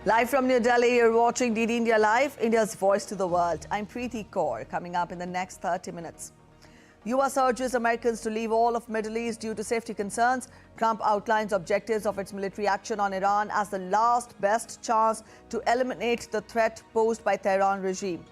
Live from New Delhi, you're watching DD India Live, India's voice to the world. I'm Preeti Kaur. Coming up in the next 30 minutes. US urges Americans to leave all of Middle East due to safety concerns. Trump outlines objectives of its military action on Iran as the last best chance to eliminate the threat posed by Tehran regime.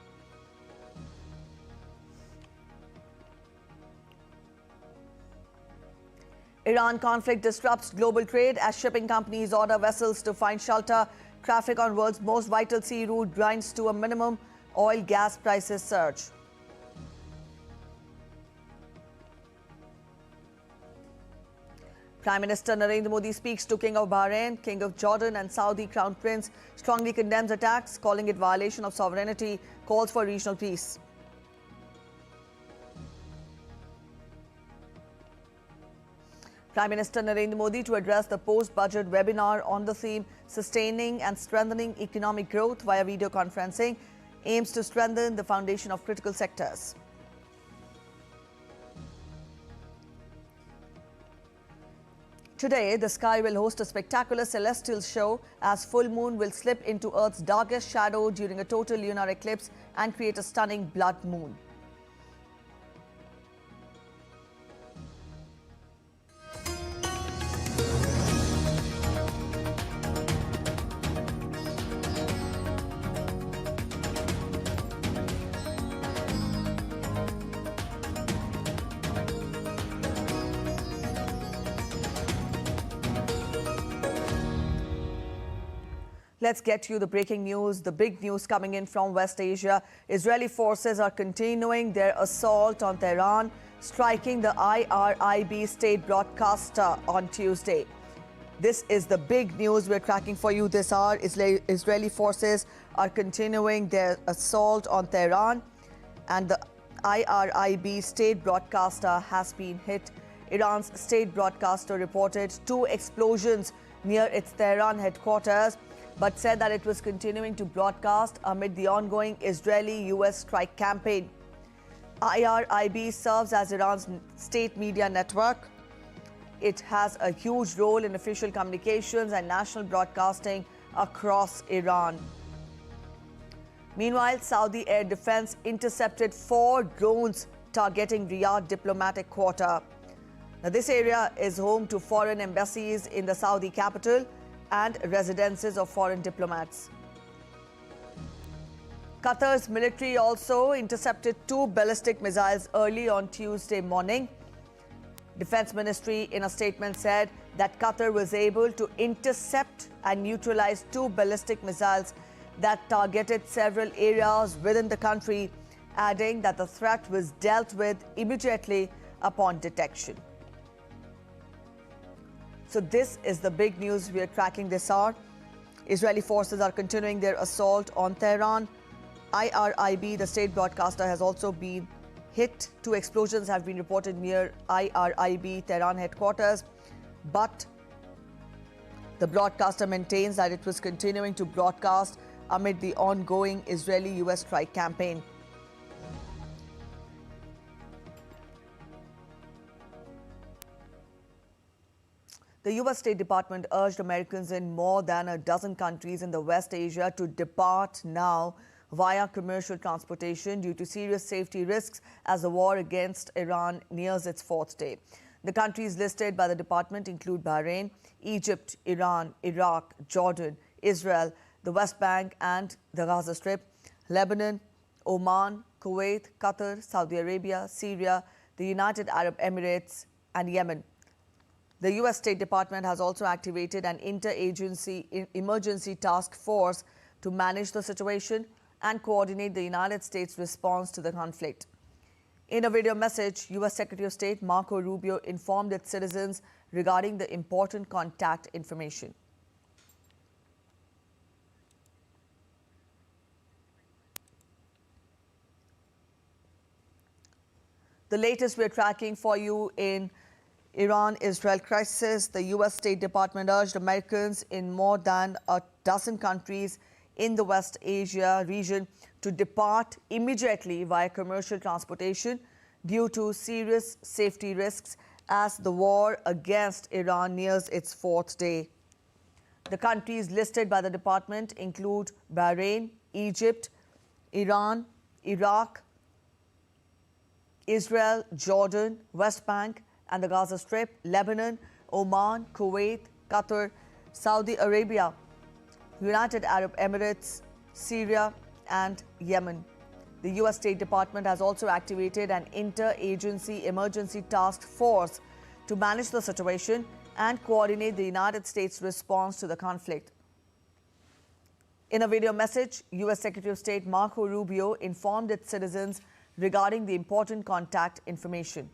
Iran conflict disrupts global trade as shipping companies order vessels to find shelter. Traffic on world's most vital sea route grinds to a minimum. Oil, gas prices surge. Prime Minister Narendra Modi speaks to King of Bahrain, King of Jordan and Saudi Crown Prince, strongly condemns attacks, calling it violation of sovereignty, calls for regional peace. Prime Minister Narendra Modi to address the post-budget webinar on the theme Sustaining and Strengthening Economic Growth via video conferencing, aims to strengthen the foundation of critical sectors. Today, the sky will host a spectacular celestial show as full moon will slip into Earth's darkest shadow during a total lunar eclipse and create a stunning blood moon. Let's get you the breaking news, the big news coming in from West Asia. Israeli forces are continuing their assault on Tehran, striking the IRIB state broadcaster on Tuesday. This is the big news we're tracking for you this hour. Israeli forces are continuing their assault on Tehran, and the IRIB state broadcaster has been hit. Iran's state broadcaster reported 2 explosions near its Tehran headquarters, but said that it was continuing to broadcast amid the ongoing Israeli-US strike campaign. IRIB serves as Iran's state media network. It has a huge role in official communications and national broadcasting across Iran. Meanwhile, Saudi air defense intercepted 4 drones targeting Riyadh diplomatic quarter. Now, this area is home to foreign embassies in the Saudi capital and residences of foreign diplomats. Qatar's military also intercepted 2 ballistic missiles early on Tuesday morning. Defense Ministry in a statement said that Qatar was able to intercept and neutralize 2 ballistic missiles that targeted several areas within the country, adding that the threat was dealt with immediately upon detection. So this is the big news we are tracking this hour. Israeli forces are continuing their assault on Tehran. IRIB, the state broadcaster, has also been hit. 2 explosions have been reported near IRIB Tehran headquarters, but the broadcaster maintains that it was continuing to broadcast amid the ongoing Israeli-US strike campaign. The US State Department urged Americans in more than a dozen countries in the West Asia to depart now via commercial transportation due to serious safety risks as the war against Iran nears its 4th day. The countries listed by the department include Bahrain, Egypt, Iran, Iraq, Jordan, Israel, the West Bank and the Gaza Strip, Lebanon, Oman, Kuwait, Qatar, Saudi Arabia, Syria, the United Arab Emirates and Yemen. The US State Department has also activated an interagency emergency task force to manage the situation and coordinate the United States' response to the conflict. In a video message, US Secretary of State Marco Rubio informed its citizens regarding the important contact information. The latest we're tracking for you in Iran-Israel crisis. The US State Department urged Americans in more than a dozen countries in the West Asia region to depart immediately via commercial transportation due to serious safety risks as the war against Iran nears its 4th day. The countries listed by the department include Bahrain, Egypt, Iran, Iraq, Israel, Jordan, West Bank and the Gaza Strip, Lebanon, Oman, Kuwait, Qatar, Saudi Arabia, United Arab Emirates, Syria and Yemen. The U.S. State Department has also activated an inter-agency emergency task force to manage the situation and coordinate the United States' response to the conflict. In a video message, U.S. Secretary of State Marco Rubio informed its citizens regarding the important contact information.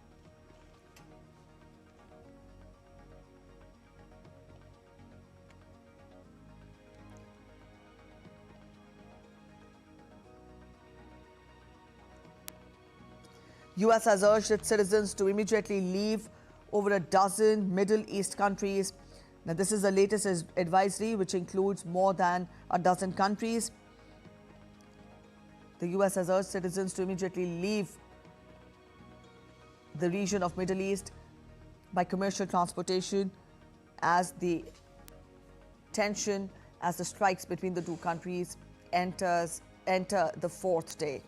U.S. has urged its citizens to immediately leave over a dozen Middle East countries. Now, this is the latest advisory, which includes more than a dozen countries. The U.S. has urged citizens to immediately leave the region of Middle East by commercial transportation as the tension, as the strikes between the two countries enter the fourth day.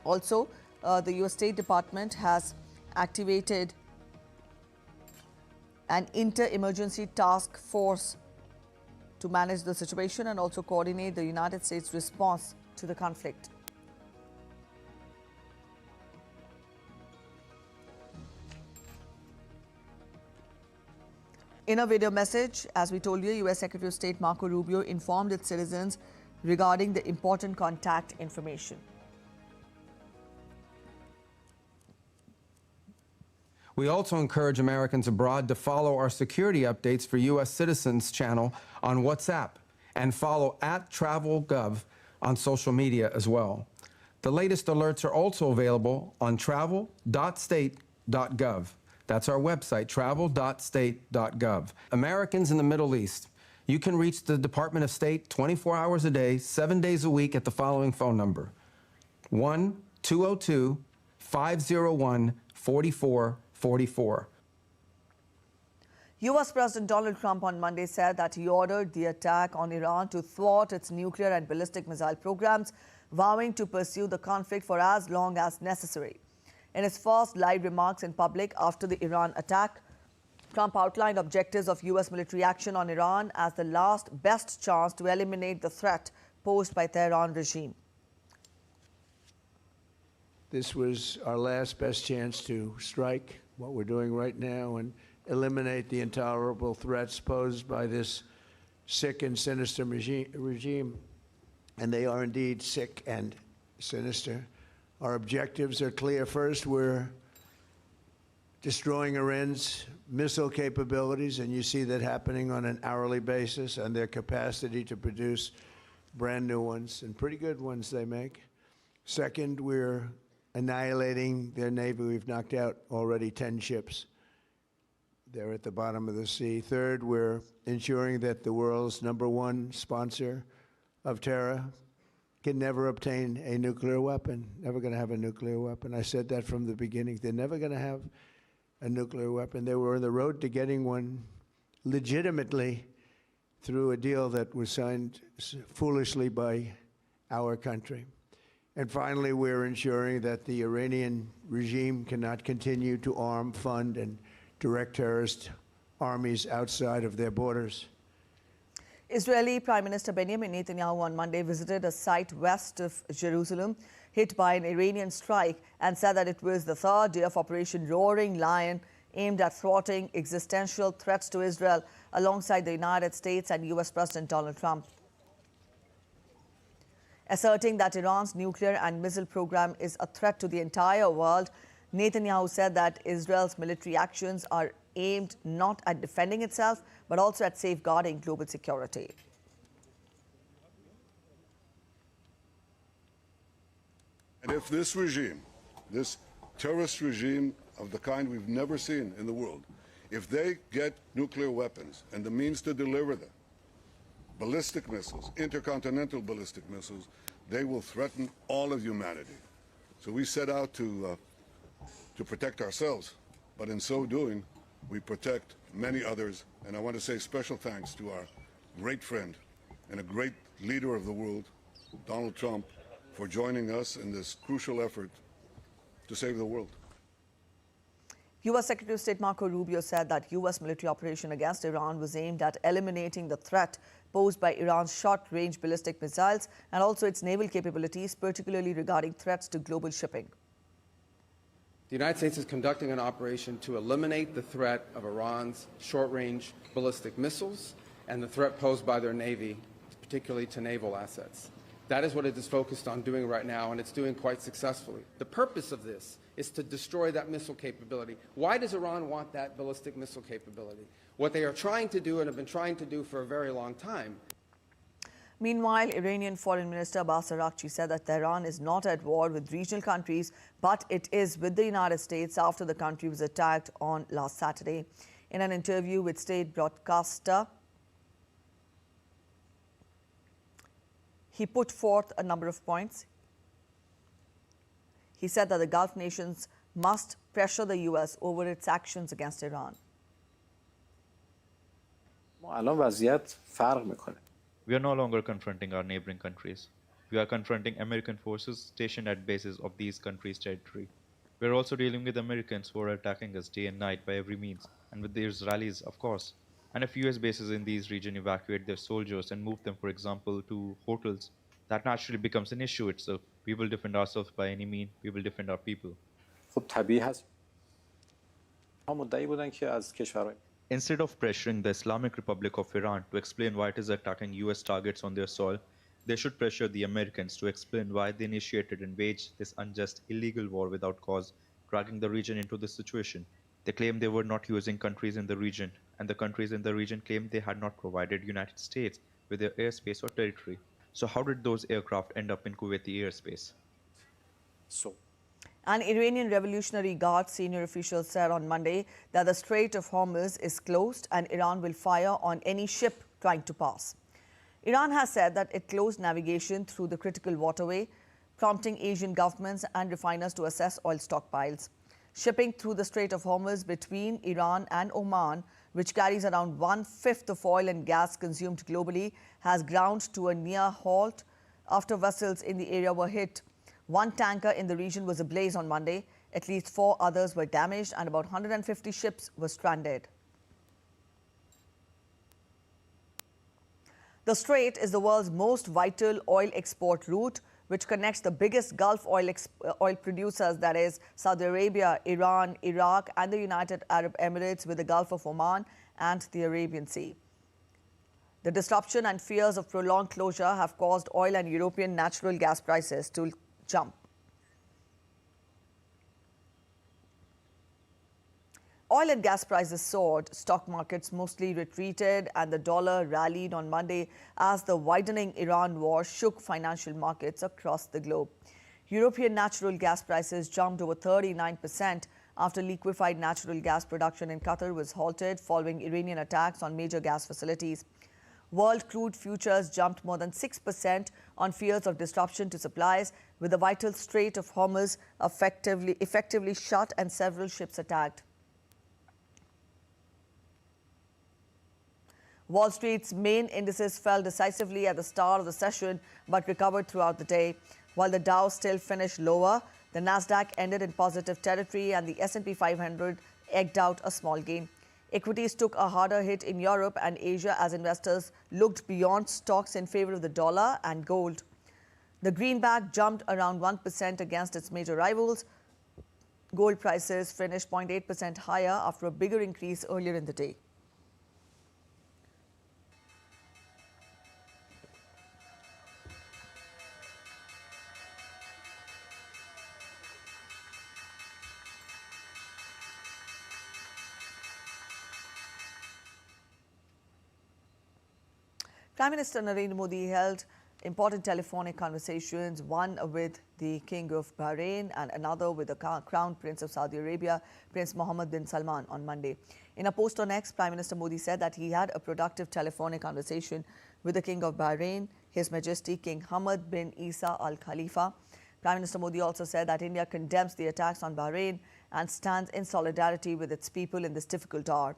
Also, the U.S. State Department has activated an inter-emergency task force to manage the situation and also coordinate the United States' response to the conflict. In a video message, as we told you, U.S. Secretary of State Marco Rubio informed its citizens regarding the important contact information. We also encourage Americans abroad to follow our security updates for U.S. citizens channel on WhatsApp and follow @TravelGov on social media as well. The latest alerts are also available on travel.state.gov. That's our website, travel.state.gov. Americans in the Middle East, you can reach the Department of State 24 hours a day, 7 days a week at the following phone number: 1-202-501-4444. U.S. President Donald Trump on Monday said that he ordered the attack on Iran to thwart its nuclear and ballistic missile programs, vowing to pursue the conflict for as long as necessary. In his first live remarks in public after the Iran attack, Trump outlined objectives of U.S. military action on Iran as the last best chance to eliminate the threat posed by the Tehran regime. This was our last best chance to strike what we're doing right now and eliminate the intolerable threats posed by this sick and sinister regime. And they are indeed sick and sinister. Our objectives are clear. First, we're destroying Iran's missile capabilities, and you see that happening on an hourly basis, and their capacity to produce brand new ones, and pretty good ones they make. Second, we're annihilating their Navy. We've knocked out already 10 ships. They're at the bottom of the sea. Third, we're ensuring that the world's #1 sponsor of terror can never obtain a nuclear weapon, never going to have a nuclear weapon. I said that from the beginning. They're never going to have a nuclear weapon. They were on the road to getting one legitimately through a deal that was signed foolishly by our country. And finally, we're ensuring that the Iranian regime cannot continue to arm, fund, and direct terrorist armies outside of their borders. Israeli Prime Minister Benjamin Netanyahu on Monday visited a site west of Jerusalem hit by an Iranian strike and said that it was the third day of Operation Roaring Lion aimed at thwarting existential threats to Israel alongside the United States and U.S. President Donald Trump. Asserting that Iran's nuclear and missile program is a threat to the entire world, Netanyahu said that Israel's military actions are aimed not at defending itself, but also at safeguarding global security. And if this regime, this terrorist regime of the kind we've never seen in the world, if they get nuclear weapons and the means to deliver them, ballistic missiles, intercontinental ballistic missiles, they will threaten all of humanity. So we set out to protect ourselves, but in so doing, we protect many others. And I want to say special thanks to our great friend and a great leader of the world, Donald Trump, for joining us in this crucial effort to save the world. U.S. Secretary of State Marco Rubio said that U.S. military operation against Iran was aimed at eliminating the threat posed by Iran's short-range ballistic missiles and also its naval capabilities, particularly regarding threats to global shipping. The United States is conducting an operation to eliminate the threat of Iran's short-range ballistic missiles and the threat posed by their Navy, particularly to naval assets. That is what it is focused on doing right now, and it's doing quite successfully. The purpose of this is to destroy that missile capability. Why does Iran want that ballistic missile capability? What they are trying to do and have been trying to do for a very long time. Meanwhile, Iranian Foreign Minister Abbas Araghchi said that Tehran is not at war with regional countries, but it is with the United States after the country was attacked on last Saturday. In an interview with state broadcaster, he put forth a number of points. He said that the Gulf nations must pressure the U.S. over its actions against Iran. We are no longer confronting our neighboring countries. We are confronting American forces stationed at bases of these countries' territory. We are also dealing with Americans who are attacking us day and night by every means, and with the Israelis, of course. And if US bases in these regions evacuate their soldiers and move them, for example, to hotels, that naturally becomes an issue itself. We will defend ourselves by any means. We will defend our people. Instead of pressuring the Islamic Republic of Iran to explain why it is attacking US targets on their soil, they should pressure the Americans to explain why they initiated and waged this unjust, illegal war without cause, dragging the region into this situation. They claim they were not using countries in the region, and the countries in the region claimed they had not provided United States with their airspace or territory. So how did those aircraft end up in Kuwaiti airspace? An Iranian Revolutionary Guard senior official said on Monday that the Strait of Hormuz is closed and Iran will fire on any ship trying to pass. Iran has said that it closed navigation through the critical waterway, prompting Asian governments and refiners to assess oil stockpiles. Shipping through the Strait of Hormuz between Iran and Oman, which carries around 1/5 of oil and gas consumed globally, has ground to a near halt after vessels in the area were hit. One tanker in the region was ablaze on Monday. At least 4 others were damaged and about 150 ships were stranded. The strait is the world's most vital oil export route, which connects the biggest Gulf oil producers, that is Saudi Arabia, Iran, Iraq, and the United Arab Emirates, with the Gulf of Oman and the Arabian Sea. The disruption and fears of prolonged closure have caused oil and European natural gas prices to jump. Oil and gas prices soared, stock markets mostly retreated, and the dollar rallied on Monday as the widening Iran war shook financial markets across the globe. European natural gas prices jumped over 39% after liquefied natural gas production in Qatar was halted following Iranian attacks on major gas facilities. World crude futures jumped more than 6% on fears of disruption to supplies, with the vital Strait of Hormuz effectively shut and several ships attacked. Wall Street's main indices fell decisively at the start of the session but recovered throughout the day. While the Dow still finished lower, the Nasdaq ended in positive territory and the S&P 500 egged out a small gain. Equities took a harder hit in Europe and Asia as investors looked beyond stocks in favor of the dollar and gold. The greenback jumped around 1% against its major rivals. Gold prices finished 0.8% higher after a bigger increase earlier in the day. Prime Minister Narendra Modi held important telephonic conversations, one with the King of Bahrain and another with the Crown Prince of Saudi Arabia, Prince Mohammed bin Salman, on Monday. In a post on X, Prime Minister Modi said that he had a productive telephonic conversation with the King of Bahrain, His Majesty King Hamad bin Isa Al Khalifa. Prime Minister Modi also said that India condemns the attacks on Bahrain and stands in solidarity with its people in this difficult hour.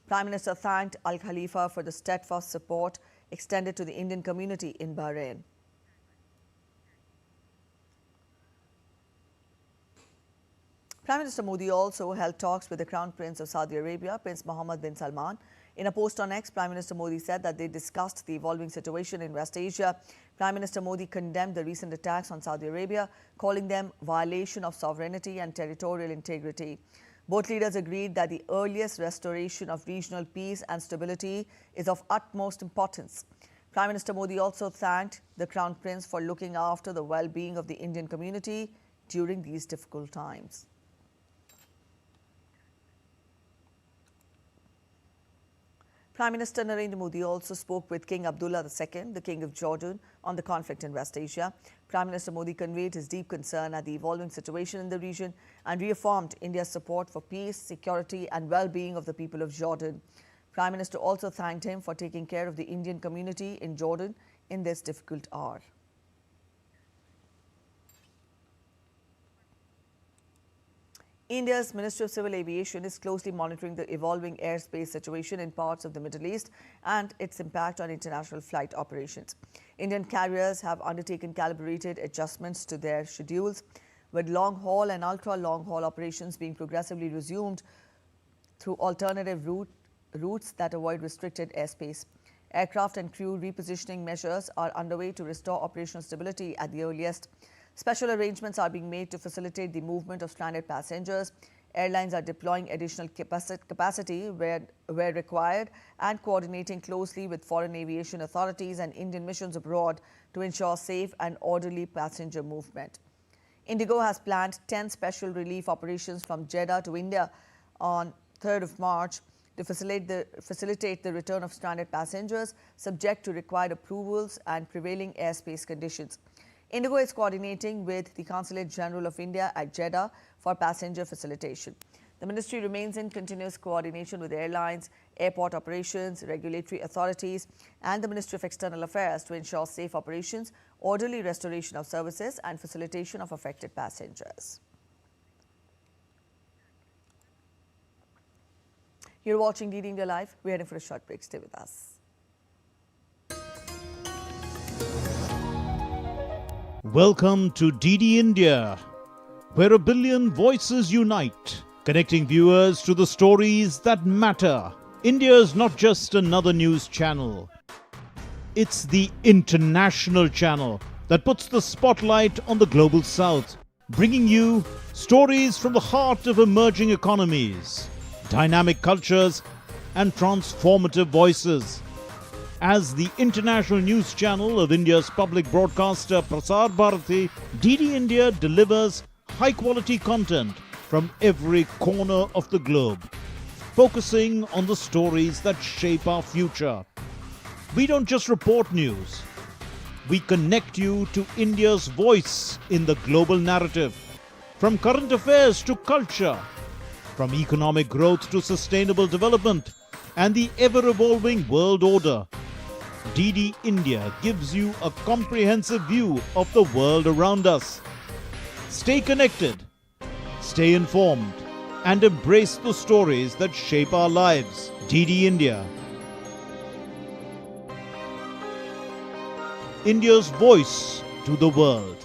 Prime Minister thanked Al Khalifa for the steadfast support extended to the Indian community in Bahrain. Prime Minister Modi also held talks with the Crown Prince of Saudi Arabia, Prince Mohammed bin Salman. In a post on X, Prime Minister Modi said that they discussed the evolving situation in West Asia. Prime Minister Modi condemned the recent attacks on Saudi Arabia, calling them violation of sovereignty and territorial integrity. Both leaders agreed that the earliest restoration of regional peace and stability is of utmost importance. Prime Minister Modi also thanked the Crown Prince for looking after the well-being of the Indian community during these difficult times. Prime Minister Narendra Modi also spoke with King Abdullah II, the King of Jordan, on the conflict in West Asia. Prime Minister Modi conveyed his deep concern at the evolving situation in the region and reaffirmed India's support for peace, security and well-being of the people of Jordan. Prime Minister also thanked him for taking care of the Indian community in Jordan in this difficult hour. India's Ministry of Civil Aviation is closely monitoring the evolving airspace situation in parts of the Middle East and its impact on international flight operations. Indian carriers have undertaken calibrated adjustments to their schedules, with long-haul and ultra-long-haul operations being progressively resumed through alternative routes that avoid restricted airspace. Aircraft and crew repositioning measures are underway to restore operational stability at the earliest. Special arrangements are being made to facilitate the movement of stranded passengers. Airlines are deploying additional capacity where required and coordinating closely with foreign aviation authorities and Indian missions abroad to ensure safe and orderly passenger movement. Indigo has planned 10 special relief operations from Jeddah to India on 3rd of March to facilitate the return of stranded passengers subject to required approvals and prevailing airspace conditions. Indigo is coordinating with the Consulate General of India at Jeddah for passenger facilitation. The ministry remains in continuous coordination with airlines, airport operations, regulatory authorities, and the Ministry of External Affairs to ensure safe operations, orderly restoration of services, and facilitation of affected passengers. You're watching DD India Live. We're heading for a short break. Stay with us. Welcome to DD India, where a billion voices unite, connecting viewers to the stories that matter. India is not just another news channel. It's the international channel that puts the spotlight on the global south, bringing you stories from the heart of emerging economies, dynamic cultures, and transformative voices. As the international news channel of India's public broadcaster Prasar Bharati, DD India delivers high-quality content from every corner of the globe, focusing on the stories that shape our future. We don't just report news. We connect you to India's voice in the global narrative, from current affairs to culture, from economic growth to sustainable development, and the ever-evolving world order. DD India gives you a comprehensive view of the world around us. Stay connected, stay informed, and embrace the stories that shape our lives. DD India. India's voice to the world.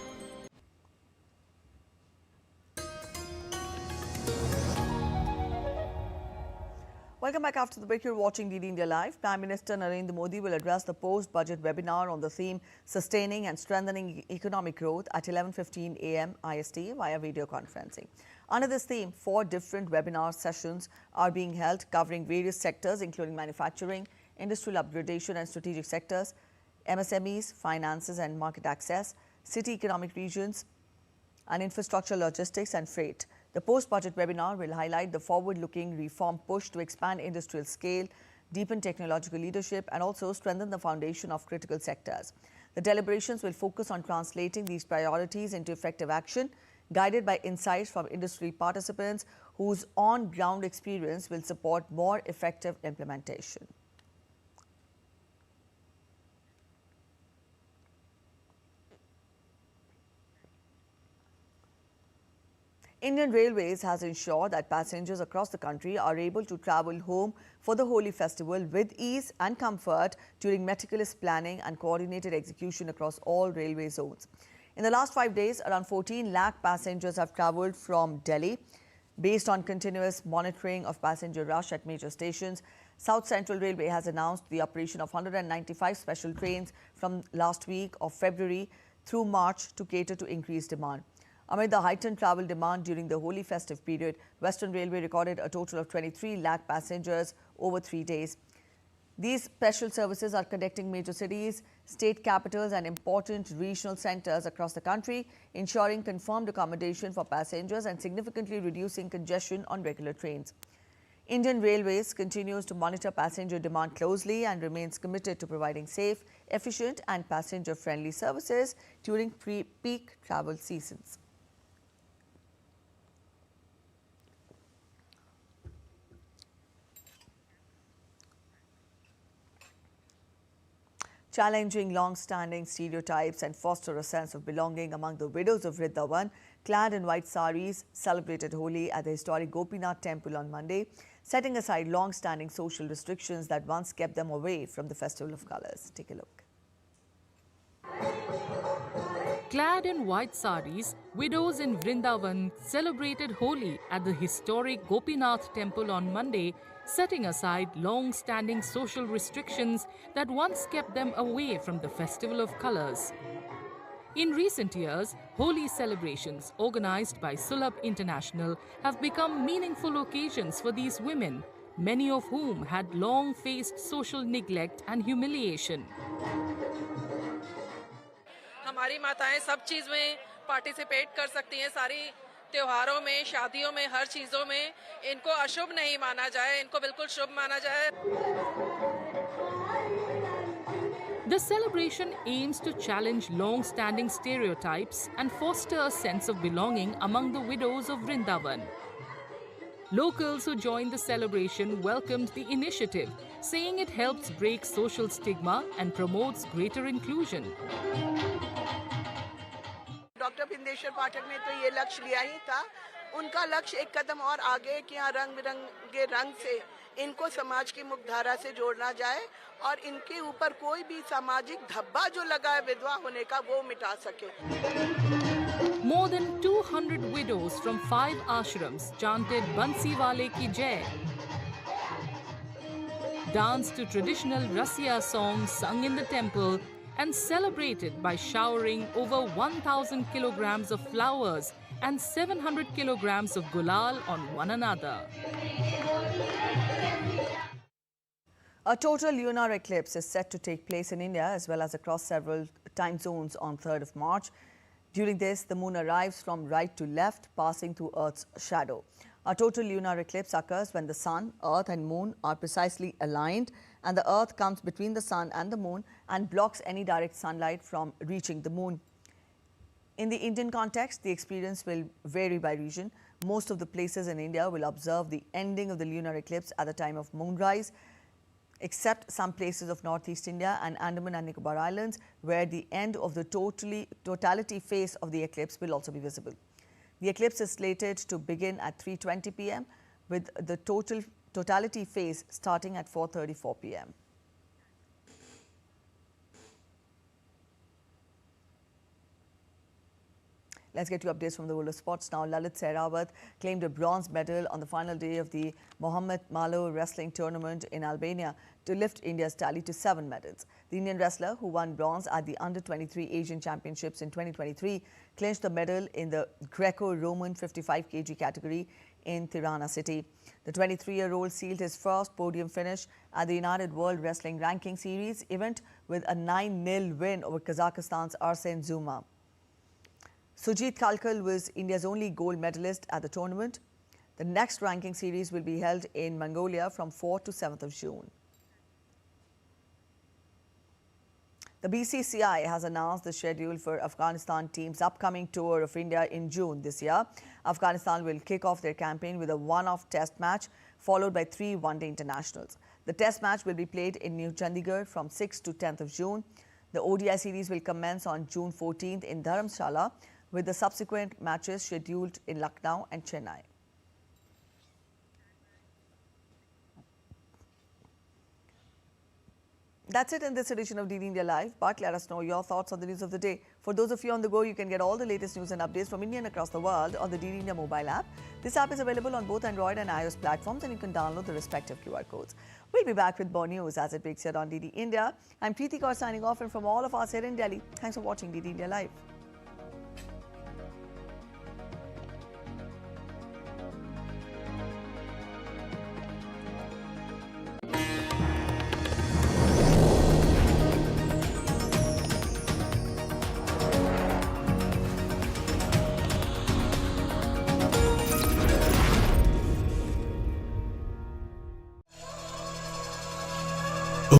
Welcome back after the break. You're watching DD India Live. Prime Minister Narendra Modi will address the post-budget webinar on the theme Sustaining and Strengthening Economic Growth at 11:15 AM IST via video conferencing. Under this theme, 4 different webinar sessions are being held covering various sectors including manufacturing, industrial upgradation and strategic sectors, MSMEs, finances and market access, city economic regions, and infrastructure, logistics and freight. The post-budget webinar will highlight the forward-looking reform push to expand industrial scale, deepen technological leadership, and also strengthen the foundation of critical sectors. The deliberations will focus on translating these priorities into effective action, guided by insights from industry participants whose on-ground experience will support more effective implementation. Indian Railways has ensured that passengers across the country are able to travel home for the Holi festival with ease and comfort during meticulous planning and coordinated execution across all railway zones. In the last 5 days, around 14 lakh passengers have travelled from Delhi. Based on continuous monitoring of passenger rush at major stations, South Central Railway has announced the operation of 195 special trains from last week of February through March to cater to increased demand. Amid the heightened travel demand during the Holi festive period, Western Railway recorded a total of 23 lakh passengers over 3 days. These special services are connecting major cities, state capitals and important regional centres across the country, ensuring confirmed accommodation for passengers and significantly reducing congestion on regular trains. Indian Railways continues to monitor passenger demand closely and remains committed to providing safe, efficient and passenger-friendly services during peak travel seasons. Challenging long-standing stereotypes and foster a sense of belonging among the widows of Vrindavan, clad in white saris, celebrated Holi at the historic Gopinath temple on Monday, setting aside long-standing social restrictions that once kept them away from the Festival of Colours. Take a look. Clad in white saris, widows in Vrindavan celebrated Holi at the historic Gopinath temple on Monday, setting aside long-standing social restrictions that once kept them away from the Festival of Colours. In recent years, Holi celebrations organized by Sulabh International have become meaningful occasions for these women, many of whom had long faced social neglect and humiliation. हमारी माताएं सब चीज में participate कर सकती हैं, सारी त्योहारों में, शादियों में, हर चीजों में इनको अशुभ नहीं माना जाए, इनको बिल्कुल शुभ माना जाए. The celebration aims to challenge long-standing stereotypes and foster a sense of belonging among the widows of Vrindavan. Locals who joined the celebration welcomed the initiative, saying it helps break social stigma and promotes greater inclusion. Doctor Bindeshwar Pathak ने तो ये लक्ष्य लिया ही था. उनका लक्ष्य एक कदम और आगे कि यहाँ रंग बिरंगे रंग से इनको समाज की मुख्यधारा से जोड़ना जाए और इनके ऊपर कोई भी सामाजिक धब्बा जो लगा है विधवा होने का वो मिटा सके. More than 200 widows from 5 ashrams chanted Bansi Wale Ki Jai, danced to traditional Rasiya songs sung in the temple, and celebrated by showering over 1,000 kilograms of flowers and 700 kilograms of gulal on one another. A total lunar eclipse is set to take place in India as well as across several time zones on 3rd of March. During this, the moon arrives from right to left, passing through Earth's shadow. A total lunar eclipse occurs when the sun, Earth and moon are precisely aligned and the Earth comes between the sun and the moon and blocks any direct sunlight from reaching the moon. In the Indian context, the experience will vary by region. Most of the places in India will observe the ending of the lunar eclipse at the time of moonrise, except some places of Northeast India and Andaman and Nicobar Islands, where the end of the totality phase of the eclipse will also be visible. The eclipse is slated to begin at 3:20 p.m. with the totality phase starting at 4:34 p.m. Let's get you updates from the world of sports now. Lalit Sehrawat claimed a bronze medal on the final day of the Mohammed Malo wrestling tournament in Albania to lift India's tally to 7 medals. The Indian wrestler, who won bronze at the Under-23 Asian Championships in 2023, clinched the medal in the Greco-Roman 55 kg category in Tirana city. The 23-year-old sealed his first podium finish at the United World Wrestling Ranking Series event with a 9-0 win over Kazakhstan's Arsen Zuma. Sujit Kalkal was India's only gold medalist at the tournament. The next ranking series will be held in Mongolia from 4th to 7th of June. The BCCI has announced the schedule for Afghanistan team's upcoming tour of India in June this year. Afghanistan will kick off their campaign with a one-off test match followed by 3 one-day internationals. The test match will be played in New Chandigarh from 6th to 10th of June. The ODI series will commence on June 14th in Dharamshala. with the subsequent matches scheduled in Lucknow and Chennai. That's it in this edition of DD India Live, but let us know your thoughts on the news of the day. For those of you on the go, you can get all the latest news and updates from India and across the world on the DD India mobile app. This app is available on both Android and iOS platforms, and you can download the respective QR codes. We'll be back with more news as it breaks here on DD India. I'm Preeti Kaur signing off, and from all of us here in Delhi, thanks for watching DD India Live.